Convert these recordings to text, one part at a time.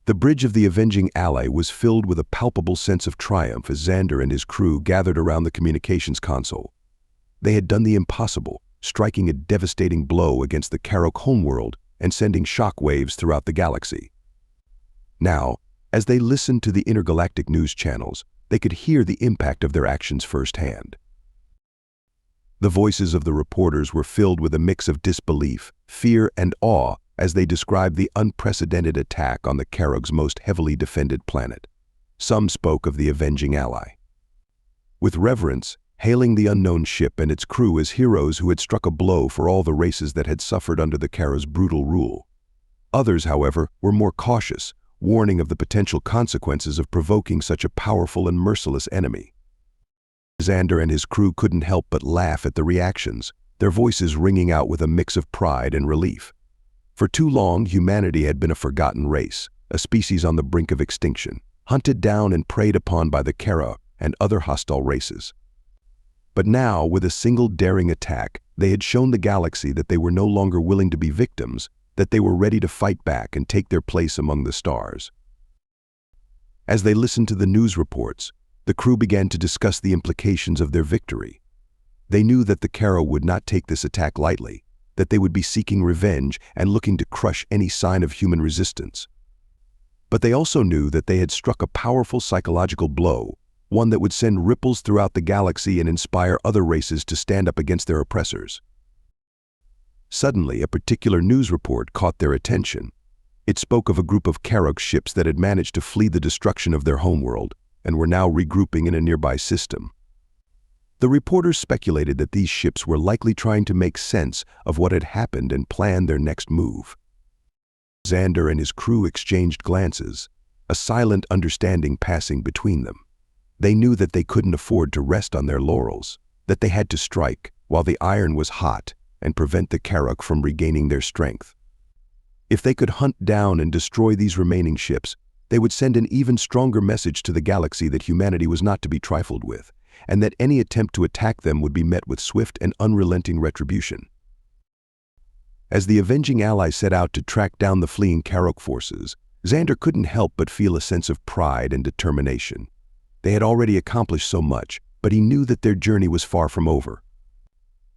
The bridge of the Avenging Allie was filled with a palpable sense of triumph as Xander and his crew gathered around the communications console. They had done the impossible, striking a devastating blow against the Karok homeworld and sending shockwaves throughout the galaxy. Now, as they listened to the intergalactic news channels, they could hear the impact of their actions firsthand. The voices of the reporters were filled with a mix of disbelief, fear, and awe as they described the unprecedented attack on the Karok's most heavily defended planet. Some spoke of the Avenging Allie with reverence, hailing the unknown ship and its crew as heroes who had struck a blow for all the races that had suffered under the Karok's brutal rule. Others, however, were more cautious, warning of the potential consequences of provoking such a powerful and merciless enemy. Xander and his crew couldn't help but laugh at the reactions, their voices ringing out with a mix of pride and relief. For too long, humanity had been a forgotten race, a species on the brink of extinction, hunted down and preyed upon by the Karok and other hostile races. But now, with a single daring attack, they had shown the galaxy that they were no longer willing to be victims, that they were ready to fight back and take their place among the stars. As they listened to the news reports, the crew began to discuss the implications of their victory. They knew that the Karok would not take this attack lightly, that they would be seeking revenge and looking to crush any sign of human resistance. But they also knew that they had struck a powerful psychological blow, one that would send ripples throughout the galaxy and inspire other races to stand up against their oppressors. Suddenly, a particular news report caught their attention. It spoke of a group of Karok ships that had managed to flee the destruction of their homeworld and were now regrouping in a nearby system. The reporters speculated that these ships were likely trying to make sense of what had happened and plan their next move. Xander and his crew exchanged glances, a silent understanding passing between them. They knew that they couldn't afford to rest on their laurels, that they had to strike while the iron was hot and prevent the Karok from regaining their strength. If they could hunt down and destroy these remaining ships, they would send an even stronger message to the galaxy that humanity was not to be trifled with, and that any attempt to attack them would be met with swift and unrelenting retribution. As the Avenging Allie set out to track down the fleeing Karok forces, Xander couldn't help but feel a sense of pride and determination. They had already accomplished so much, but he knew that their journey was far from over.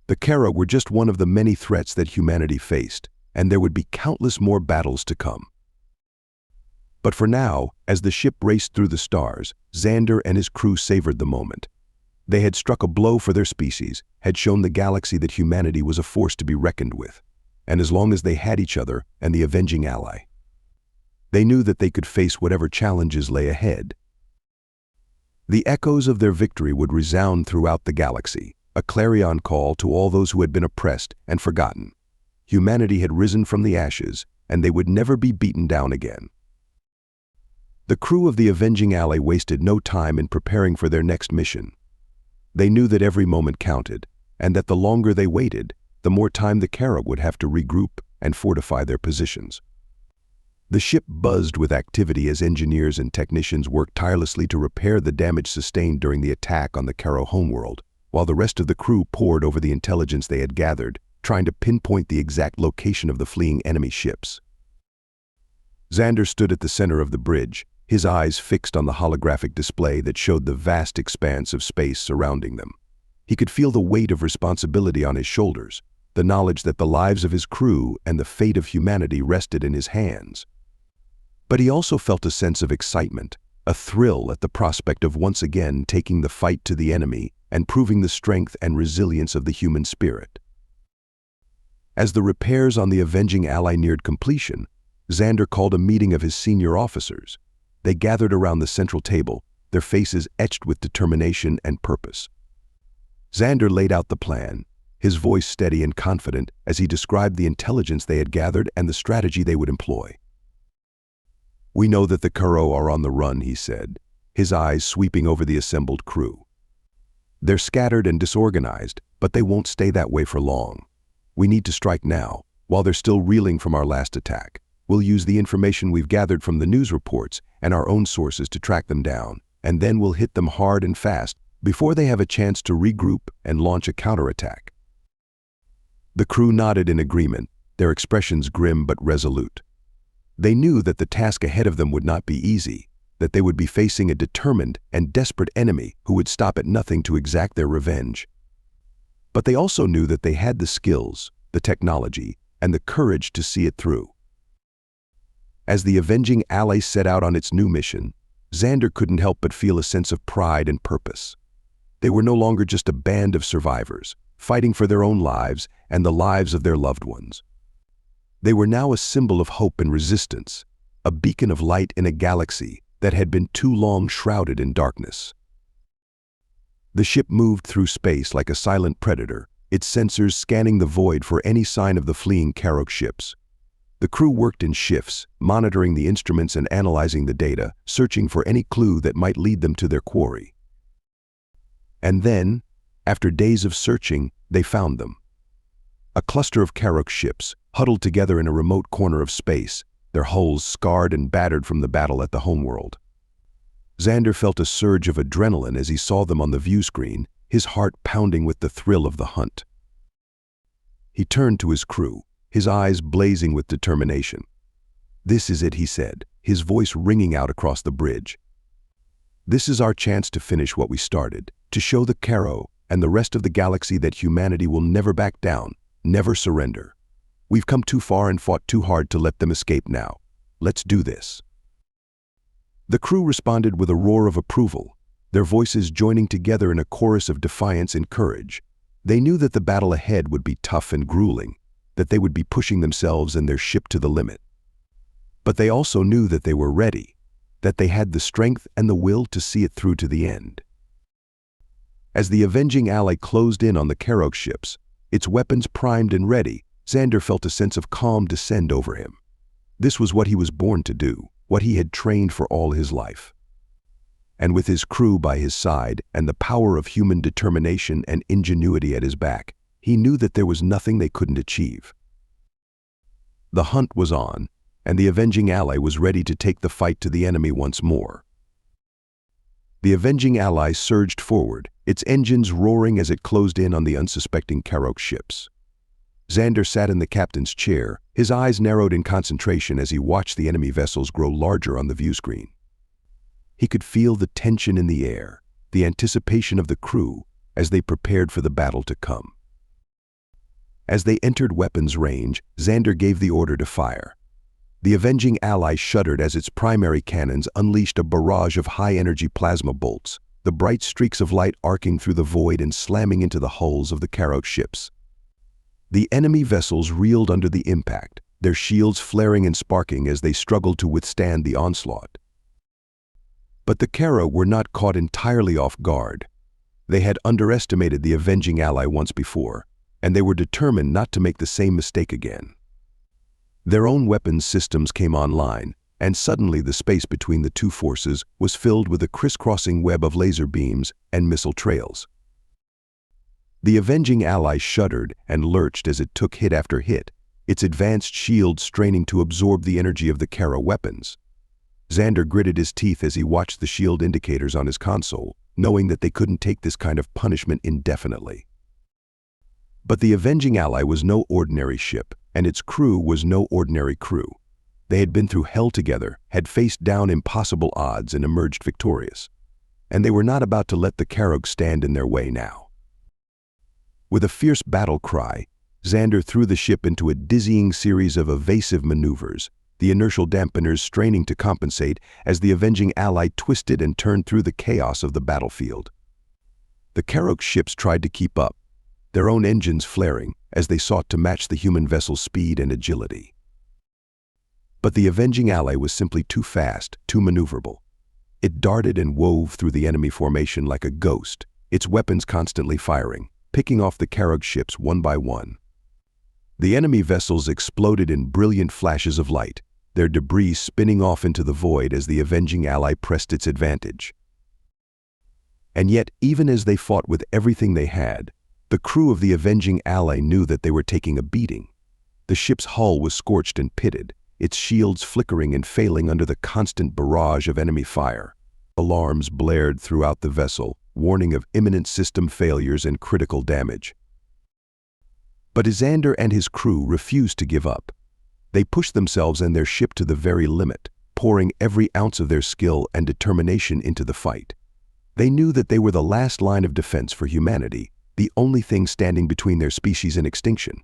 The Karok were just one of the many threats that humanity faced, and there would be countless more battles to come. But for now, as the ship raced through the stars, Xander and his crew savored the moment. They had struck a blow for their species, had shown the galaxy that humanity was a force to be reckoned with, and as long as they had each other and the Avenging Allie, they knew that they could face whatever challenges lay ahead. The echoes of their victory would resound throughout the galaxy, a clarion call to all those who had been oppressed and forgotten. Humanity had risen from the ashes, and they would never be beaten down again. The crew of the Avenging Allie wasted no time in preparing for their next mission. They knew that every moment counted, and that the longer they waited, the more time the Karok would have to regroup and fortify their positions. The ship buzzed with activity as engineers and technicians worked tirelessly to repair the damage sustained during the attack on the Karok homeworld, while the rest of the crew pored over the intelligence they had gathered, trying to pinpoint the exact location of the fleeing enemy ships. Xander stood at the center of the bridge, his eyes fixed on the holographic display that showed the vast expanse of space surrounding them. He could feel the weight of responsibility on his shoulders, the knowledge that the lives of his crew and the fate of humanity rested in his hands. But he also felt a sense of excitement, a thrill at the prospect of once again taking the fight to the enemy and proving the strength and resilience of the human spirit. As the repairs on the Avenging Allie neared completion, Xander called a meeting of his senior officers. They gathered around the central table, their faces etched with determination and purpose. Xander laid out the plan, his voice steady and confident as he described the intelligence they had gathered and the strategy they would employ. "We know that the Karok are on the run," he said, his eyes sweeping over the assembled crew. "They're scattered and disorganized, but they won't stay that way for long. We need to strike now, while they're still reeling from our last attack. We'll use the information we've gathered from the news reports and our own sources to track them down, and then we'll hit them hard and fast before they have a chance to regroup and launch a counterattack." The crew nodded in agreement, their expressions grim but resolute. They knew that the task ahead of them would not be easy, that they would be facing a determined and desperate enemy who would stop at nothing to exact their revenge. But they also knew that they had the skills, the technology, and the courage to see it through. As the Avenging Allie set out on its new mission, Xander couldn't help but feel a sense of pride and purpose. They were no longer just a band of survivors, fighting for their own lives and the lives of their loved ones. They were now a symbol of hope and resistance, a beacon of light in a galaxy that had been too long shrouded in darkness. The ship moved through space like a silent predator, its sensors scanning the void for any sign of the fleeing Karok ships. The crew worked in shifts, monitoring the instruments and analyzing the data, searching for any clue that might lead them to their quarry. And then, after days of searching, they found them. A cluster of Karok ships, huddled together in a remote corner of space, their hulls scarred and battered from the battle at the homeworld. Xander felt a surge of adrenaline as he saw them on the view screen, his heart pounding with the thrill of the hunt. He turned to his crew, his eyes blazing with determination. "This is it," he said, his voice ringing out across the bridge. "This is our chance to finish what we started, to show the Karok and the rest of the galaxy that humanity will never back down, never surrender. We've come too far and fought too hard to let them escape now. Let's do this." The crew responded with a roar of approval, their voices joining together in a chorus of defiance and courage. They knew that the battle ahead would be tough and grueling, that they would be pushing themselves and their ship to the limit. But they also knew that they were ready, that they had the strength and the will to see it through to the end. As the Avenging Allie closed in on the Karok ships, its weapons primed and ready, Xander felt a sense of calm descend over him. This was what he was born to do, what he had trained for all his life. And with his crew by his side and the power of human determination and ingenuity at his back, he knew that there was nothing they couldn't achieve. The hunt was on, and the Avenging Allie was ready to take the fight to the enemy once more. The Avenging Allie surged forward, its engines roaring as it closed in on the unsuspecting Karok ships. Xander sat in the captain's chair, his eyes narrowed in concentration as he watched the enemy vessels grow larger on the view screen. He could feel the tension in the air, the anticipation of the crew as they prepared for the battle to come. As they entered weapons range, Xander gave the order to fire. The Avenging Allie shuddered as its primary cannons unleashed a barrage of high-energy plasma bolts, the bright streaks of light arcing through the void and slamming into the hulls of the Karok ships. The enemy vessels reeled under the impact, their shields flaring and sparking as they struggled to withstand the onslaught. But the Karok were not caught entirely off guard. They had underestimated the Avenging Allie once before, and they were determined not to make the same mistake again. Their own weapons systems came online, and suddenly the space between the two forces was filled with a crisscrossing web of laser beams and missile trails. The Avenging Allie shuddered and lurched as it took hit after hit, its advanced shield straining to absorb the energy of the Karok weapons. Xander gritted his teeth as he watched the shield indicators on his console, knowing that they couldn't take this kind of punishment indefinitely. But the Avenging Allie was no ordinary ship, and its crew was no ordinary crew. They had been through hell together, had faced down impossible odds and emerged victorious. And they were not about to let the Karok stand in their way now. With a fierce battle cry, Xander threw the ship into a dizzying series of evasive maneuvers, the inertial dampeners straining to compensate as the Avenging Allie twisted and turned through the chaos of the battlefield. The Karok ships tried to keep up, their own engines flaring as they sought to match the human vessel's speed and agility. But the Avenging Allie was simply too fast, too maneuverable. It darted and wove through the enemy formation like a ghost, its weapons constantly firing, picking off the Karok ships one by one. The enemy vessels exploded in brilliant flashes of light, their debris spinning off into the void as the Avenging Allie pressed its advantage. And yet, even as they fought with everything they had, the crew of the Avenging Allie knew that they were taking a beating. The ship's hull was scorched and pitted, its shields flickering and failing under the constant barrage of enemy fire. Alarms blared throughout the vessel, warning of imminent system failures and critical damage. But Xander and his crew refused to give up. They pushed themselves and their ship to the very limit, pouring every ounce of their skill and determination into the fight. They knew that they were the last line of defense for humanity, the only thing standing between their species and extinction.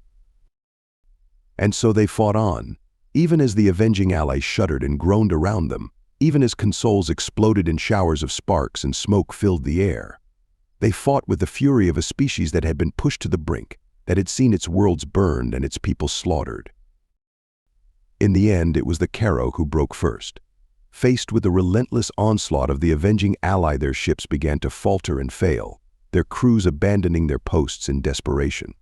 And so they fought on, even as the avenging Allie shuddered and groaned around them, even as consoles exploded in showers of sparks and smoke filled the air. They fought with the fury of a species that had been pushed to the brink, that had seen its worlds burned and its people slaughtered. In the end, it was the Caro who broke first. Faced with the relentless onslaught of the avenging Ally, their ships began to falter and fail, their crews abandoning their posts in desperation.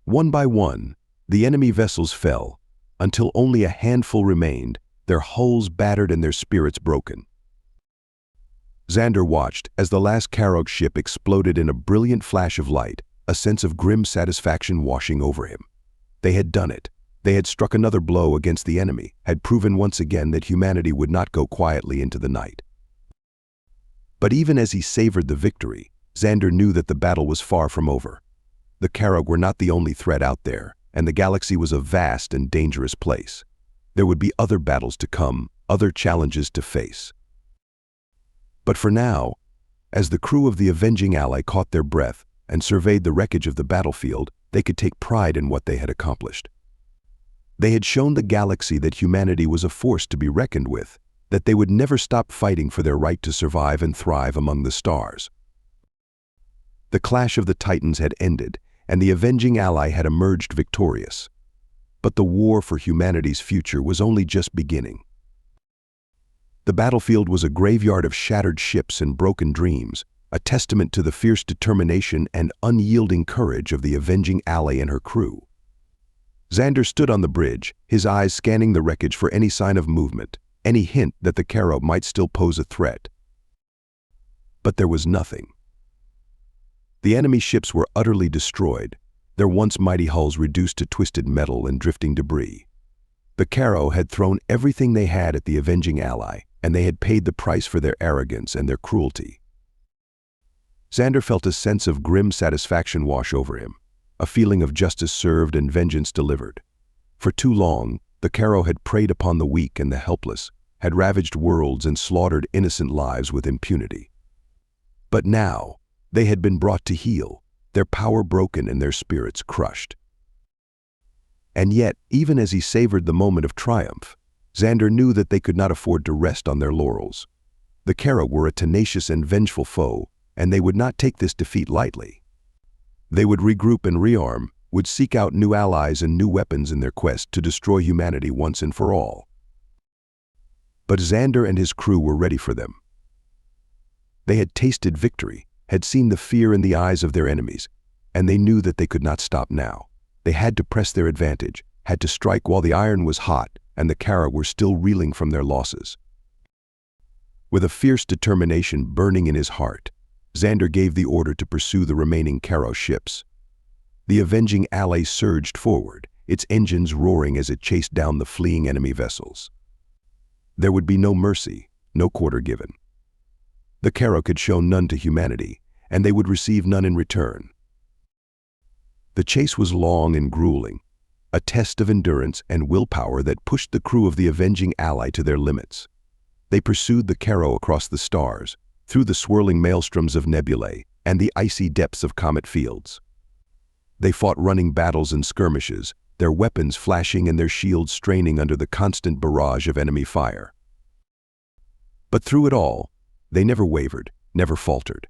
One by one, the enemy vessels fell, until only a handful remained, their hulls battered and their spirits broken. Xander watched as the last Carog ship exploded in a brilliant flash of light, a sense of grim satisfaction washing over him. They had done it. They had struck another blow against the enemy, had proven once again that humanity would not go quietly into the night. But even as he savored the victory, Xander knew that the battle was far from over. The Carog were not the only threat out there, and the galaxy was a vast and dangerous place. There would be other battles to come, other challenges to face. But for now, as the crew of the avenging Ally caught their breath and surveyed the wreckage of the battlefield, they could take pride in what they had accomplished. They had shown the galaxy that humanity was a force to be reckoned with, that they would never stop fighting for their right to survive and thrive among the stars. The clash of the Titans had ended, and the avenging Ally had emerged victorious. But the war for humanity's future was only just beginning. The battlefield was a graveyard of shattered ships and broken dreams, a testament to the fierce determination and unyielding courage of the avenging Ally and her crew. Xander stood on the bridge, his eyes scanning the wreckage for any sign of movement, any hint that the Caro might still pose a threat. But there was nothing. The enemy ships were utterly destroyed, their once mighty hulls reduced to twisted metal and drifting debris. The Caro had thrown everything they had at the avenging Ally, and they had paid the price for their arrogance and their cruelty. Xander felt a sense of grim satisfaction wash over him, a feeling of justice served and vengeance delivered. For too long, the Caro had preyed upon the weak and the helpless, had ravaged worlds and slaughtered innocent lives with impunity. But now, they had been brought to heel, their power broken and their spirits crushed. And yet, even as he savored the moment of triumph, Xander knew that they could not afford to rest on their laurels. The Caro were a tenacious and vengeful foe, and they would not take this defeat lightly. They would regroup and rearm, would seek out new allies and new weapons in their quest to destroy humanity once and for all. But Xander and his crew were ready for them. They had tasted victory, had seen the fear in the eyes of their enemies, and they knew that they could not stop now. They had to press their advantage, had to strike while the iron was hot and the Caro were still reeling from their losses. With a fierce determination burning in his heart, Xander gave the order to pursue the remaining Caro ships. The avenging Ally surged forward, its engines roaring as it chased down the fleeing enemy vessels. There would be no mercy, no quarter given. The Caro could show none to humanity, and they would receive none in return. The chase was long and grueling, a test of endurance and willpower that pushed the crew of the avenging Ally to their limits. They pursued the Caro across the stars, through the swirling maelstroms of nebulae and the icy depths of comet fields. They fought running battles and skirmishes, their weapons flashing and their shields straining under the constant barrage of enemy fire. But through it all, they never wavered, never faltered.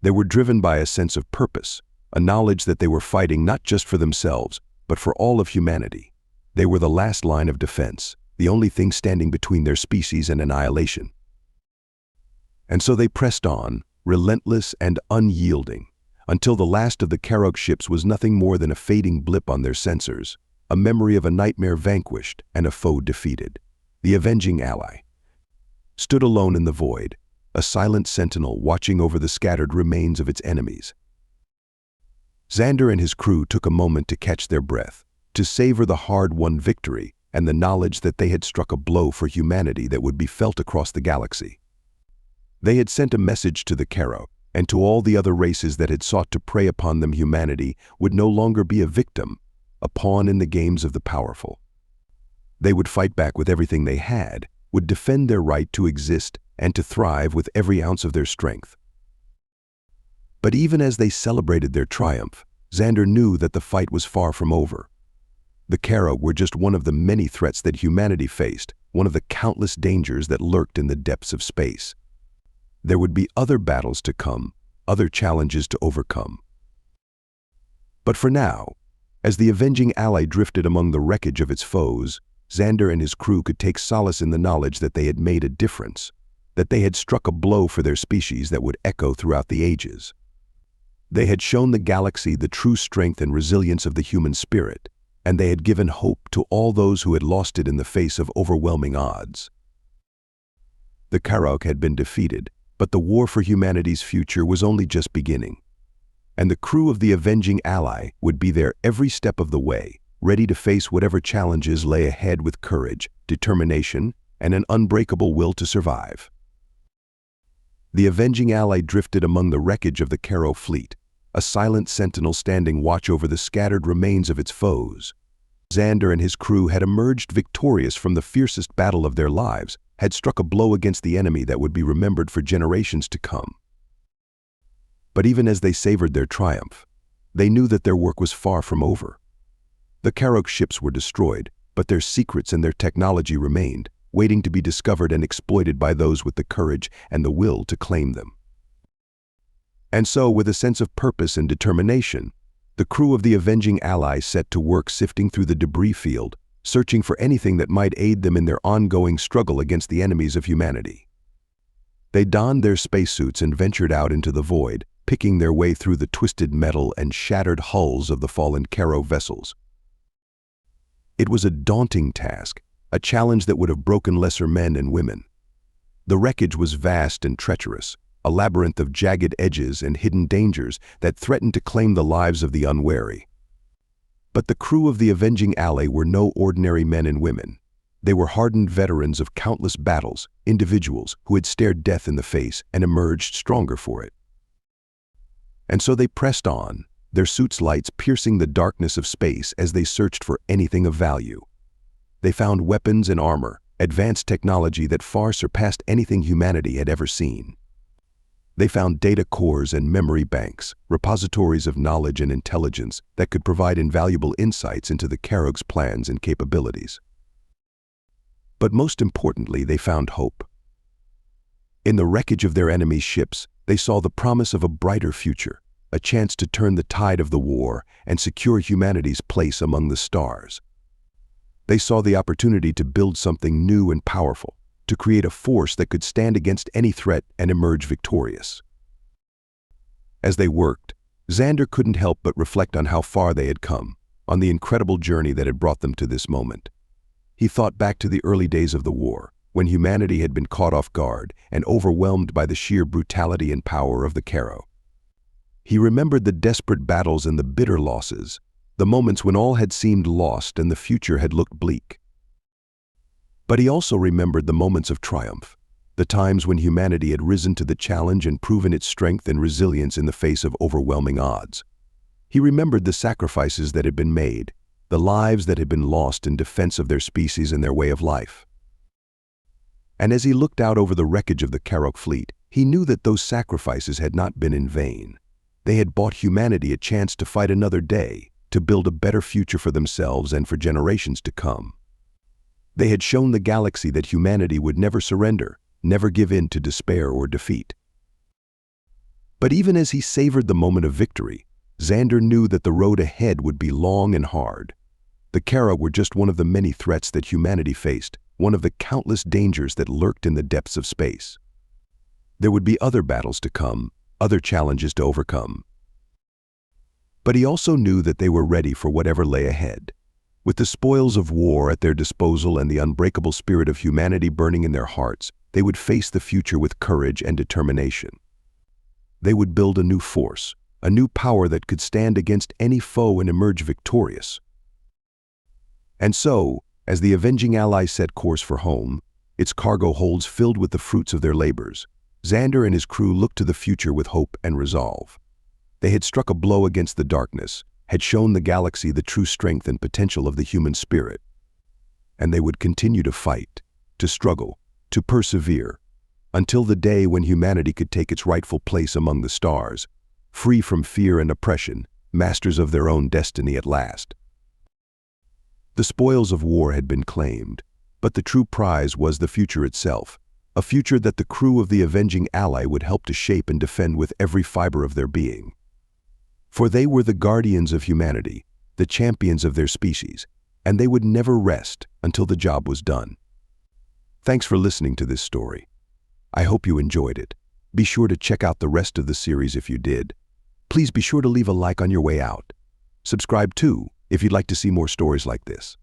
They were driven by a sense of purpose, a knowledge that they were fighting not just for themselves, but for all of humanity. They were the last line of defense, the only thing standing between their species and annihilation. And so they pressed on, relentless and unyielding, until the last of the Carog ships was nothing more than a fading blip on their sensors, a memory of a nightmare vanquished and a foe defeated. The avenging Ally stood alone in the void, a silent sentinel watching over the scattered remains of its enemies. Xander and his crew took a moment to catch their breath, to savor the hard-won victory and the knowledge that they had struck a blow for humanity that would be felt across the galaxy. They had sent a message to the Caro, and to all the other races that had sought to prey upon them. Humanity would no longer be a victim, a pawn in the games of the powerful. They would fight back with everything they had, would defend their right to exist and to thrive with every ounce of their strength. But even as they celebrated their triumph, Xander knew that the fight was far from over. The Kara were just one of the many threats that humanity faced, one of the countless dangers that lurked in the depths of space. There would be other battles to come, other challenges to overcome. But for now, as the Avenging Allie drifted among the wreckage of its foes, Xander and his crew could take solace in the knowledge that they had made a difference, that they had struck a blow for their species that would echo throughout the ages. They had shown the galaxy the true strength and resilience of the human spirit, and they had given hope to all those who had lost it in the face of overwhelming odds. The Karok had been defeated, but the war for humanity's future was only just beginning. And the crew of the Avenging Ally would be there every step of the way, ready to face whatever challenges lay ahead with courage, determination, and an unbreakable will to survive. The Avenging Ally drifted among the wreckage of the Karo fleet, a silent sentinel standing watch over the scattered remains of its foes. Xander and his crew had emerged victorious from the fiercest battle of their lives, had struck a blow against the enemy that would be remembered for generations to come. But even as they savored their triumph, they knew that their work was far from over. The Karok ships were destroyed, but their secrets and their technology remained, waiting to be discovered and exploited by those with the courage and the will to claim them. And so, with a sense of purpose and determination, the crew of the Avenging Ally set to work sifting through the debris field, searching for anything that might aid them in their ongoing struggle against the enemies of humanity. They donned their spacesuits and ventured out into the void, picking their way through the twisted metal and shattered hulls of the fallen Karo vessels. It was a daunting task, a challenge that would have broken lesser men and women. The wreckage was vast and treacherous, a labyrinth of jagged edges and hidden dangers that threatened to claim the lives of the unwary. But the crew of the Avenging Ally were no ordinary men and women. They were hardened veterans of countless battles, individuals who had stared death in the face and emerged stronger for it. And so they pressed on, their suits' lights piercing the darkness of space as they searched for anything of value. They found weapons and armor, advanced technology that far surpassed anything humanity had ever seen. They found data cores and memory banks, repositories of knowledge and intelligence that could provide invaluable insights into the Karok's plans and capabilities. But most importantly, they found hope. In the wreckage of their enemies' ships, they saw the promise of a brighter future, a chance to turn the tide of the war and secure humanity's place among the stars. They saw the opportunity to build something new and powerful, to create a force that could stand against any threat and emerge victorious. As they worked, Xander couldn't help but reflect on how far they had come, on the incredible journey that had brought them to this moment. He thought back to the early days of the war, when humanity had been caught off guard and overwhelmed by the sheer brutality and power of the Karo. He remembered the desperate battles and the bitter losses, the moments when all had seemed lost and the future had looked bleak. But he also remembered the moments of triumph, the times when humanity had risen to the challenge and proven its strength and resilience in the face of overwhelming odds. He remembered the sacrifices that had been made, the lives that had been lost in defense of their species and their way of life. And as he looked out over the wreckage of the Karok fleet, he knew that those sacrifices had not been in vain. They had bought humanity a chance to fight another day, to build a better future for themselves and for generations to come. They had shown the galaxy that humanity would never surrender, never give in to despair or defeat. But even as he savored the moment of victory, Xander knew that the road ahead would be long and hard. The Kara were just one of the many threats that humanity faced, one of the countless dangers that lurked in the depths of space. There would be other battles to come, other challenges to overcome. But he also knew that they were ready for whatever lay ahead. With the spoils of war at their disposal and the unbreakable spirit of humanity burning in their hearts, they would face the future with courage and determination. They would build a new force, a new power that could stand against any foe and emerge victorious. And so, as the Avenging Ally set course for home, its cargo holds filled with the fruits of their labors, Xander and his crew looked to the future with hope and resolve. They had struck a blow against the darkness, had shown the galaxy the true strength and potential of the human spirit. and they would continue to fight, to struggle, to persevere, until the day when humanity could take its rightful place among the stars, free from fear and oppression, masters of their own destiny at last. The spoils of war had been claimed, but the true prize was the future itself, a future that the crew of the Avenging Ally would help to shape and defend with every fiber of their being. For they were the guardians of humanity, the champions of their species, and they would never rest until the job was done. Thanks for listening to this story. I hope you enjoyed it. Be sure to check out the rest of the series if you did. Please be sure to leave a like on your way out. Subscribe too if you'd like to see more stories like this.